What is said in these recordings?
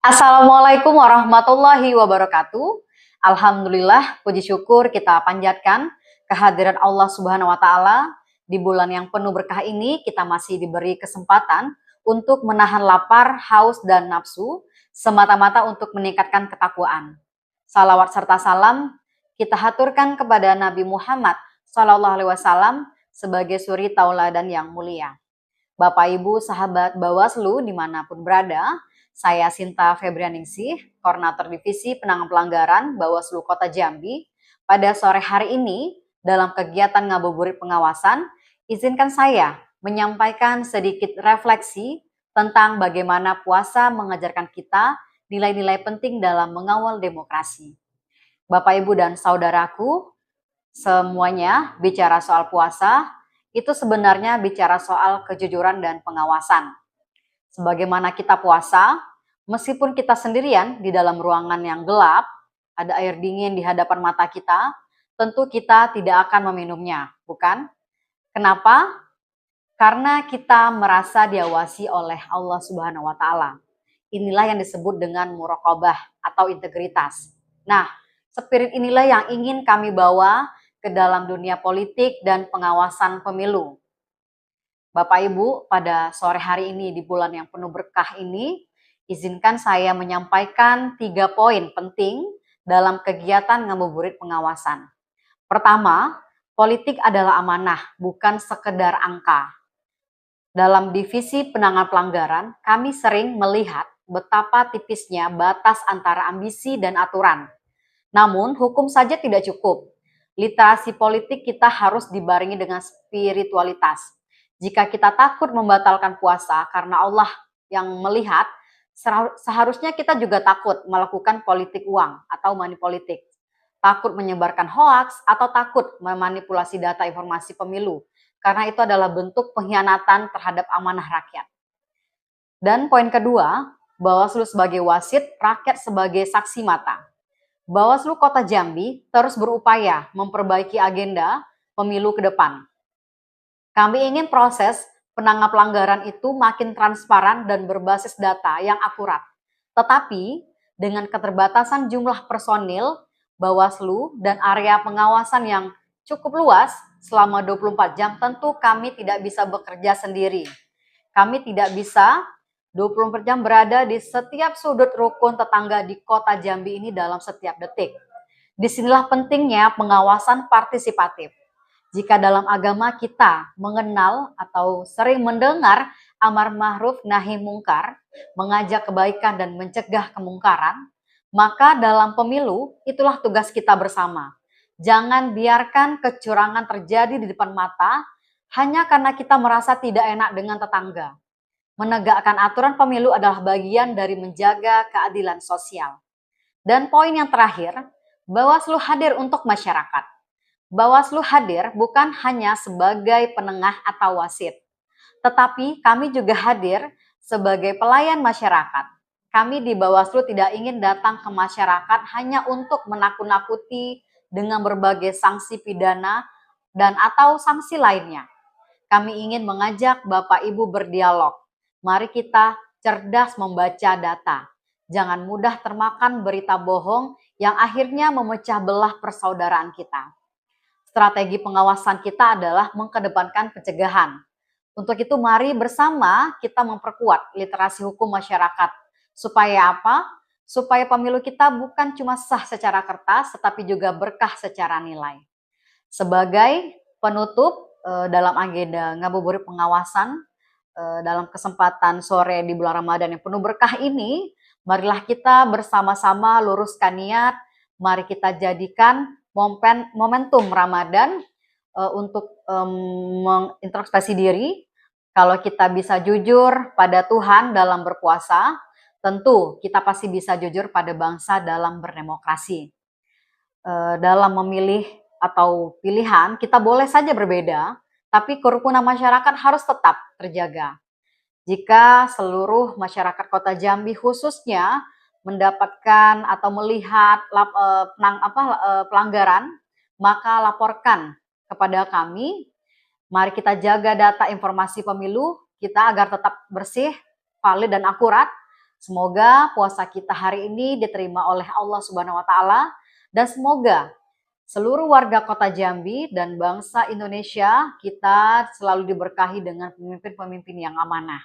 Assalamualaikum warahmatullahi wabarakatuh. Alhamdulillah, puji syukur kita panjatkan kehadiran Allah Subhanahu wa Ta'ala. Di bulan yang penuh berkah ini, kita masih diberi kesempatan untuk menahan lapar, haus, dan nafsu, semata-mata untuk meningkatkan ketakwaan. Salawat serta salam kita haturkan kepada Nabi Muhammad SAW sebagai suri tauladan yang mulia. Bapak, Ibu, sahabat Bawaslu dimanapun berada, saya Sinta Febrianingsih, Koordinator Divisi Penanganan Pelanggaran Bawaslu Kota Jambi. Pada sore hari ini, dalam kegiatan ngabuburit pengawasan, izinkan saya menyampaikan sedikit refleksi tentang bagaimana puasa mengajarkan kita nilai-nilai penting dalam mengawal demokrasi. Bapak, Ibu, dan saudaraku, semuanya bicara soal puasa, itu sebenarnya bicara soal kejujuran dan pengawasan. Sebagaimana kita puasa, meskipun kita sendirian di dalam ruangan yang gelap, ada air dingin di hadapan mata kita, tentu kita tidak akan meminumnya, bukan? Kenapa? Karena kita merasa diawasi oleh Allah Subhanahu wa Ta'ala. Inilah yang disebut dengan muraqabah atau integritas. Nah, spirit inilah yang ingin kami bawa ke dalam dunia politik dan pengawasan pemilu. Bapak Ibu, pada sore hari ini di bulan yang penuh berkah ini, izinkan saya menyampaikan 3 poin penting dalam kegiatan ngabuburit pengawasan. Pertama, politik adalah amanah, bukan sekedar angka. Dalam divisi penanganan pelanggaran, kami sering melihat betapa tipisnya batas antara ambisi dan aturan. Namun, hukum saja tidak cukup. Literasi politik kita harus dibarengi dengan spiritualitas. Jika kita takut membatalkan puasa karena Allah yang melihat, seharusnya kita juga takut melakukan politik uang atau money politik. Takut menyebarkan hoaks atau takut memanipulasi data informasi pemilu, karena itu adalah bentuk pengkhianatan terhadap amanah rakyat. Dan poin kedua, Bawaslu sebagai wasit, rakyat sebagai saksi mata. Bawaslu Kota Jambi terus berupaya memperbaiki agenda pemilu ke depan. Kami ingin proses penanganan pelanggaran itu makin transparan dan berbasis data yang akurat. Tetapi dengan keterbatasan jumlah personil Bawaslu dan area pengawasan yang cukup luas selama 24 jam, tentu kami tidak bisa bekerja sendiri. Kami tidak bisa 24 jam berada di setiap sudut rukun tetangga di Kota Jambi ini dalam setiap detik. Disinilah pentingnya pengawasan partisipatif. Jika dalam agama kita mengenal atau sering mendengar amar ma'ruf nahi mungkar, mengajak kebaikan dan mencegah kemungkaran, maka dalam pemilu itulah tugas kita bersama. Jangan biarkan kecurangan terjadi di depan mata hanya karena kita merasa tidak enak dengan tetangga. Menegakkan aturan pemilu adalah bagian dari menjaga keadilan sosial. Dan poin yang terakhir, Bawaslu hadir untuk masyarakat. Bawaslu hadir bukan hanya sebagai penengah atau wasit, tetapi kami juga hadir sebagai pelayan masyarakat. Kami di Bawaslu tidak ingin datang ke masyarakat hanya untuk menakut-nakuti dengan berbagai sanksi pidana dan atau sanksi lainnya. Kami ingin mengajak Bapak Ibu berdialog. Mari kita cerdas membaca data. Jangan mudah termakan berita bohong yang akhirnya memecah belah persaudaraan kita. Strategi pengawasan kita adalah mengedepankan pencegahan. Untuk itu mari bersama kita memperkuat literasi hukum masyarakat. Supaya apa? Supaya pemilu kita bukan cuma sah secara kertas, tetapi juga berkah secara nilai. Sebagai penutup dalam agenda ngabuburit pengawasan, dalam kesempatan sore di bulan Ramadan yang penuh berkah ini, marilah kita bersama-sama luruskan niat, mari kita jadikan momentum Ramadan untuk mengintrospeksi diri. Kalau kita bisa jujur pada Tuhan dalam berpuasa, tentu kita pasti bisa jujur pada bangsa dalam berdemokrasi. Dalam memilih atau pilihan, kita boleh saja berbeda, tapi kerukunan masyarakat harus tetap terjaga. Jika seluruh masyarakat Kota Jambi khususnya mendapatkan atau melihat pelanggaran, maka laporkan kepada kami. Mari kita jaga data informasi pemilu kita agar tetap bersih, valid, dan akurat. Semoga puasa kita hari ini diterima oleh Allah Subhanahu wa taala dan semoga seluruh warga Kota Jambi dan bangsa Indonesia kita selalu diberkahi dengan pemimpin-pemimpin yang amanah.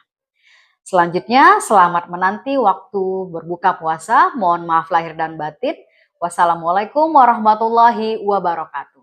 Selanjutnya, selamat menanti waktu berbuka puasa. Mohon maaf lahir dan batin. Wassalamualaikum warahmatullahi wabarakatuh.